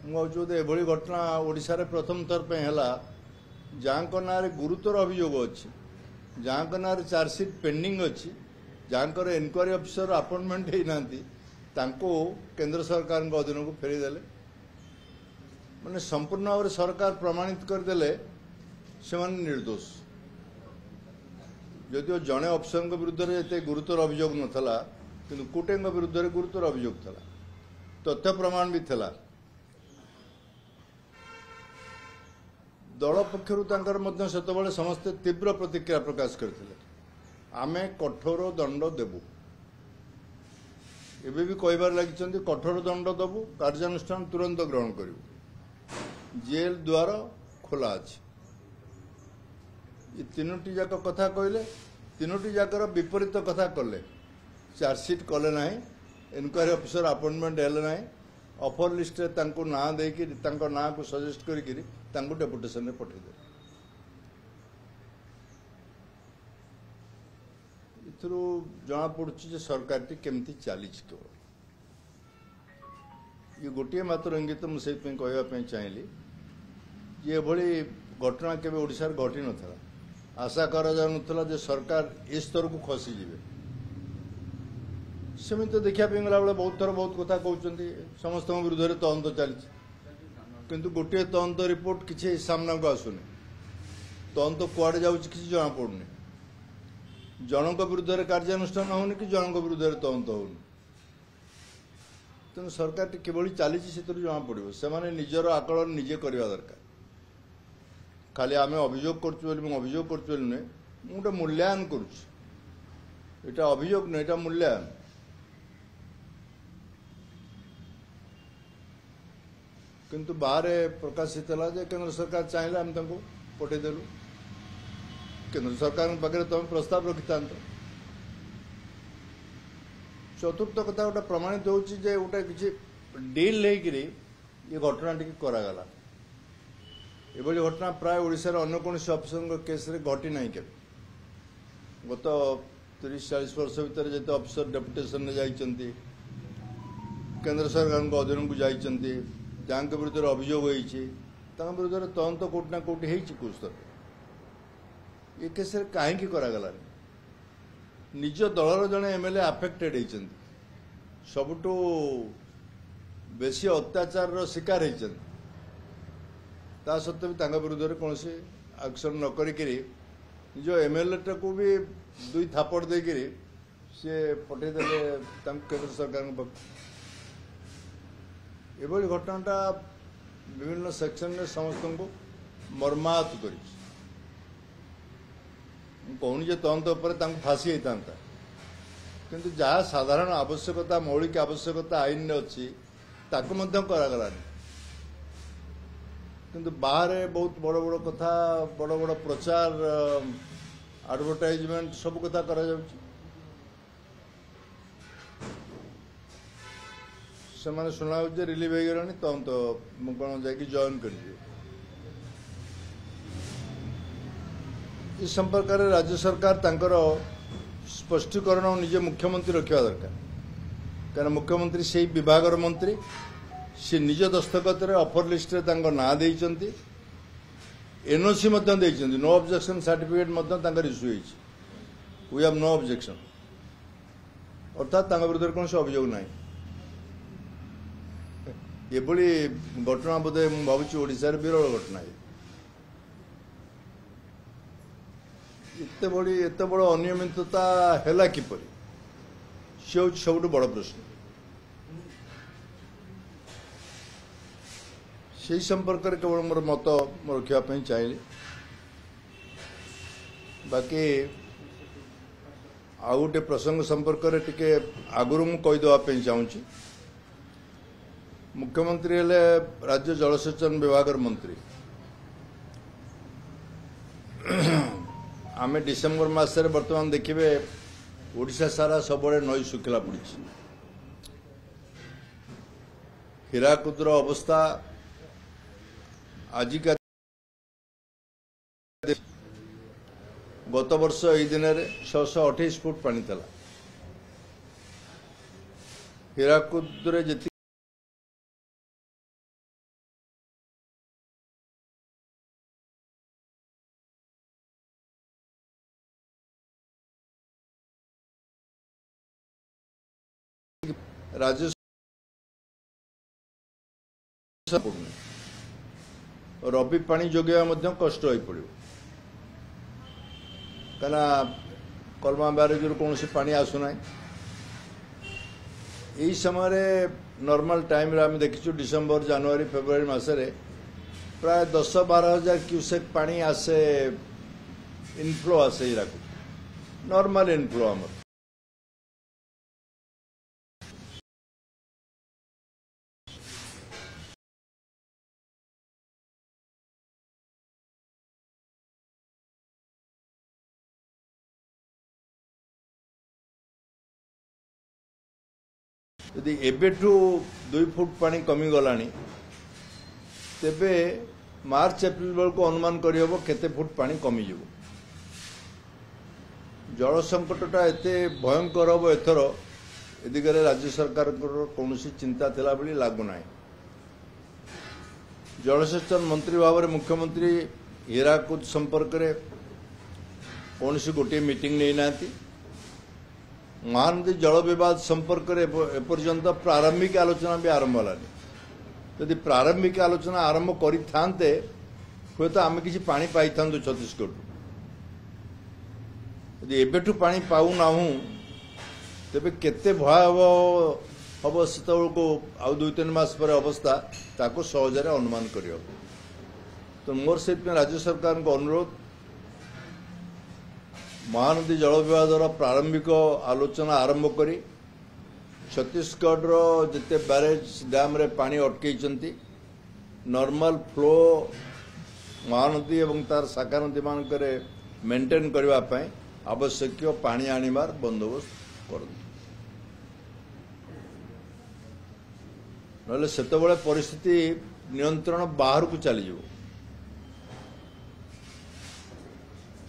मुझे एभली घटना ओडिशा रे प्रथम थर पे हैला जांको नारे गुरुतर अभियोग अच्छी जांको नारे चार्जसीट पेंडिंग अच्छी जांकर इनक्वारी ऑफिसर अपॉइंटमेंट होना तांको केंद्र सरकार अधीन को फेरीदेले माने संपूर्ण भाव सरकार प्रमाणित करदेले से निर्दोष जदिव जड़े अफिसर विरुद्ध में गुरुतर अभियोग नाला कि कोटे विरुद्ध में गुरुतर अभियोग था तथ्य प्रमाण भी था दल पक्षर से समस्ते तीव्र प्रतिक्रिया प्रकाश करते आमे कठोर दंड देबू एबे भी कहबार लगी कठोर दंड देबू कार्यानुष्ठान तुरंत ग्रहण करूँ जेल द्वार खोला अच्छे ये तीनोटी जाक कथा कहले तीनोटी जाकर विपरीत कथा कले चार्जसीट कले ना इनक्वारी ऑफिसर अपॉइंटमेंट हेले ना ऑफर लिस्ट रे तांको ना देकी तांको ना को सजेस्ट करी तांको डेपुटेशन रे पठेदे इथरो जना पड़ुछि जे सरकार टी केमती चालीछि केवल ये गोटे मात्र इंगित मुझे कहवाई चाहिए ये भली घटना केवे ओडिशा रे घटी नथला आशा करा जानुथला जे सरकार इस स्तर को खसी जीवे सेमित देखा गला बेले बहुत थर बहुत कथा कहते समस्त विरुद्ध में तदंत चली किंतु गोटे तदंत रिपोर्ट किसी सामना को आसुनी तदंत कुआडे जाउछि किसी जना पड़ुनी जनक विरुद्ध में कार्यानुष्ठान होनी कि जनक विरुद्ध में तदंत होनी तेणु सरकार किभली चली से जना पड़ो से निजर आकलन निजे करवा दरकार खाली आम अभियोग करभियोग कर नुहे गोटे मूल्यांकन करुँचा अभियोग नुहे यहाँ मूल्यांकन किंतु बाहर प्रकाशित है जे केंद्र सरकार चाहिए आम पठेदेलु केंद्र सरकार पाखे तुम प्रस्ताव रखि था चतुर्थ कथा गोटे प्रमाणित होची जे गोटे किसी डील लेकिन ये घटना टी करागला एभली घटना प्राय ओडिशार अन्य कौन अफिसर केस रे घटी ना के गत 30-40 वर्ष भितर जिते अफिसर डेपुटेशन में जाइछन्ति केंद्र सरकार को अधीन को जाइछन्ति जहाँ विरुद्ध अभियोग होती विरुद्ध तदंत कौटना कौटी हो स्तर ये केस कहीं करागला निज दलर जड़े एमएलए आफेक्टेड होती सबुठू बेसी अत्याचार शिकार होती ता सत्वे भी विरुद्ध में कौन एक्शन न करी निज एमएलए को भी दुई थापड़ देकर सी पठेदे केंद्र सरकार एभली घटनाटा विभिन्न सेक्शन में समस्त को मर्माहत कर कहूनी जे तदंत फांसी होता किंतु जहाँ साधारण आवश्यकता मौलिक आवश्यकता आईन में अच्छी करागलानी किंतु बाहर बहुत बड़ बड़ कथा बड़ बड़ प्रचार एडवर्टाइजमेंट सब कथा करा जाउछि से शुणा रिलीव हो गलानी तदंत मुझे जाकि जॉइन कर इस संपर्क में राज्य सरकार तांकर स्पष्टीकरण निजे मुख्यमंत्री रखा दरकार कारण मुख्यमंत्री से विभाग मंत्री सी निज दस्तखत ऑफर लिस्ट रे ना देइचंती NOC no objection certificate issue we have no objection अर्थात विरुद्ध कौन अभियोग ना एभली घटना बोधे मुझे भावुँ ओडिशार विरल घटना एत बड़ अनियमितता है किपरि सी हूँ सब बड़ प्रश्न से संपर्क में केवल मोर मत रखापी चाहिए बाकी आउ गोटे प्रसंग संपर्क में टिके आगुरी मुझे कहीदेवाई चाहूँगी मुख्यमंत्री हेले राज्य जलसेचन विभाग मंत्री आमे डिसेम्बर मासरे वर्तमान देखिए ओडिशा सारा सब नई सुखला पड़ी हीराकुदर अवस्था आजिका गत वर्ष यही दिन 628 फुट पानी था हीराकुद ରାଜ୍ୟ रबी पानी जोगे कष्ट हो पड़ो कहीं कलमा ब्यारेज कौन पानी आसुना यही समय नॉर्मल टाइम रे आम देखीचु डिसेम्बर जनवरी फेब्रुआरी मसरे प्राय 10-12 हजार क्यूसेक पानी आसे इनफ्लो आसे नॉर्मल इनफ्लो आमर यदि एबेठू 2 फुट पानी कमी गलानी तेबे मार्च एप्रिल बेल को अनुमान करहब केते फुट पानी कमी जीवो जल संकटटा एते भयंकर हम एथर ए दिगरे राज्य सरकार कौन चिंता थिला बली लागु नाही जलसेचन मंत्री भाव में मुख्यमंत्री हीराकुद संपर्क में कौन गोटे मीटिंग नहीं नाती महानदी जल विवाद संपर्क में एपर्यंत प्रारंभिक आलोचना भी आरंभ होलानी यदि प्रारंभिक आलोचना आरंभ करते हुए तो आम किसी पानी पाई था छत्तीसगढ़ यदि एबेठू पानी पाऊ ना तेबे केते भयावह हम से को आउ 2-3 मास पर अवस्था ताको सहजरे अनुमान करियो तो मोर से राज्य सरकार को अनुरोध महानदी जल विवाद प्रारंभिक आलोचना आरंभ करी छत्तीसगढ़ जिते बैरेज डैम रे पानी अटकई नॉर्मल फ्लो महानदी एवं तार शाखा नदी मानक मेंटेन करने आवश्यक पानी आनिबार बंदोबस्त कर नले सेतबेले परिस्थिति नियंत्रण बाहर को चली जाओ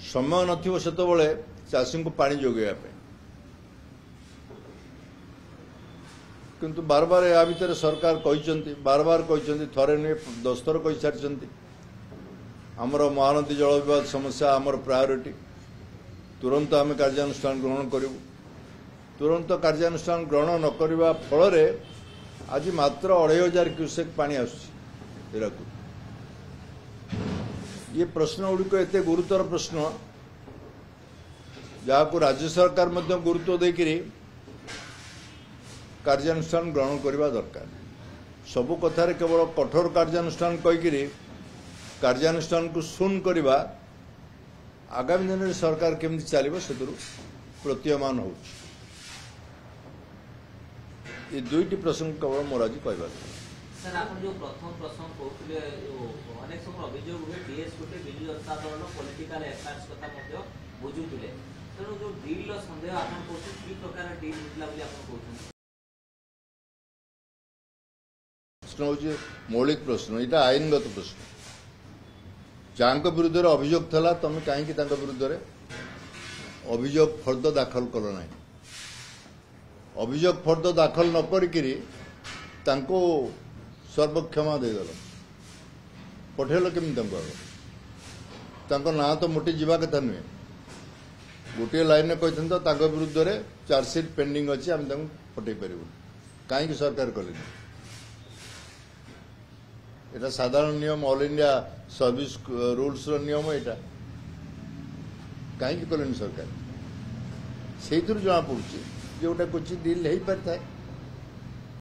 समय नथिबो सेतबेले चाषी को पानी जोगेया पे किंतु बार बार या भितर सरकार कहते बार बार कहते थरे नुहे 10 थर कही सारी आमर महानदी जल विवाद समस्या आमर प्रायोरिटी तुरंत आम कार्यानुष्ठान ग्रहण करूँ तुरंत कार्यानुष्ठान ग्रहण न करने फल आज मात्र 2500 क्यूसेक पानी आसूराकू ये प्रश्न गुड़िक एत गुरुतर प्रश्न जहाँ राज्य सरकार गुरुत्व देकरी कार्यानुष्ठान ग्रहण करने दरकार सबु कथार केवल कठोर कार्यानुष्ठान कहीकि कार्यानुष्ठान को शून्य करवा आगामी दिन में सरकार केमती चलो से प्रतीयमान हो ये दुईटी प्रसंग केवल मोर आज कह सर आप जो प्रथम प्रसंग कहते अनेक समय अभियोग हुए डीएस गोटे बिजु जनता दल पॉलिटिकल अफेयर्स कथा मध्य बुझुले तेणु जो डील सन्देह आप कि प्रकार डील होता बोली आप कहते प्रश्न हूँ मौलिक प्रश्न यहाँ आईनगत प्रश्न जहाँ विरुद्ध अभियोग था तुम कहीं विरुद्ध अभियोग फर्द दाखल कल ना अभियोग फर्द दाखल न करी सर्वक्षमा देदेल पठेल केमी ना तो मोटे जावा कथा नुहे गोटे लाइन कहते विरुद्ध चार्जसीट पेंडिंग अच्छी आम पठे पारू कहीं सरकार कले এটা সাধারণ নিয়ম অল ইন্ডিয়া सर्विस रूल्स नियम यहाँ कहीं कले सरकार से जना पड़ी जोटा कुछ डिल हो पारि था